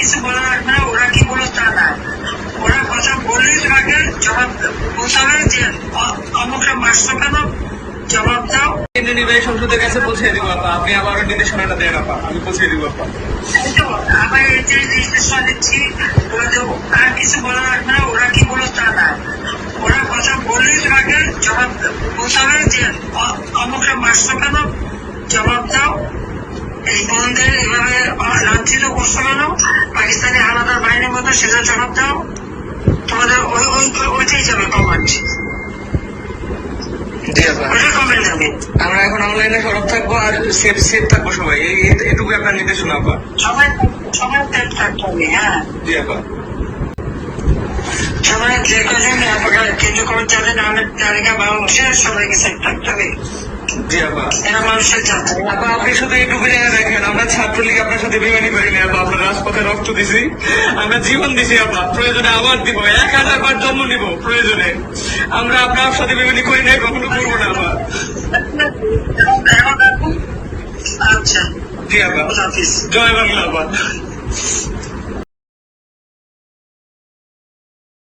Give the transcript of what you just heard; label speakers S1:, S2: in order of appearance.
S1: কিছু বলা লাগবে না, ওরা কি বলো তা না, ওরা কথা বললেই তোমাকে জবাব বলতে হবে যে অমুকটা মারছো কেন, জবাব দাও।
S2: নির্বাহী সংসদের কাছে পৌঁছে দিব আপা, আপনি আবার নির্দেশনাটা দেন আপা, আমি পৌঁছে দিব আপা।
S1: আবার এই যে নির্দেশনা দিচ্ছি, আর কিছু বলা লাগবে না, ওরা কি বলো তা না, ওরা কথা বললেই তোমাকে জবাব বলতে হবে যে অমুকটা মারছো কেন, জবাব দাও। এই বোনদের এভাবে লাঞ্ছিত করছো কেন, পাকিস্তানি আলাদা বাহিনীর মতো, সেটা জবাব দাও। তোমাদের ওইটাই যাবে কমান্ড,
S2: জি আপা,
S1: ওইটা কমেন্ট যাবে।
S2: আমরা এখন অনলাইনে সরব থাকবো আর সেফ থাকবো সবাই, এটুকু আপনার নির্দেশনা আপা।
S1: সবাই সবাই সেফ থাকতে হবে। হ্যাঁ
S2: জি আপা,
S1: সবাই যে কজন কেন্দ্রীয় কমিটি যাদের নামের তালিকা বাংলাদেশে সবাইকে সেফ থাকতে হবে।
S2: জি আপা,
S1: এরা মানুষের জাতি।
S2: আপা আপনি শুধু এটুকু জায়গা দেখেন, আমরা ছাত্রলীগ আপনার সাথে বেমানি করিনি আপা, আমরা রাজপথে রক্ত দিছি, আমরা জীবন দিছি আপা, প্রয়োজনে আবার দিব, 1000 বার জন্ম নিব প্রয়োজনে, আমরা আপনার সাথে বেমানি করি নাই, কখনো করবো না আপা।
S1: আচ্ছা,
S2: জি আপা,
S1: হাফিজ।
S2: জয় বাংলা আপা।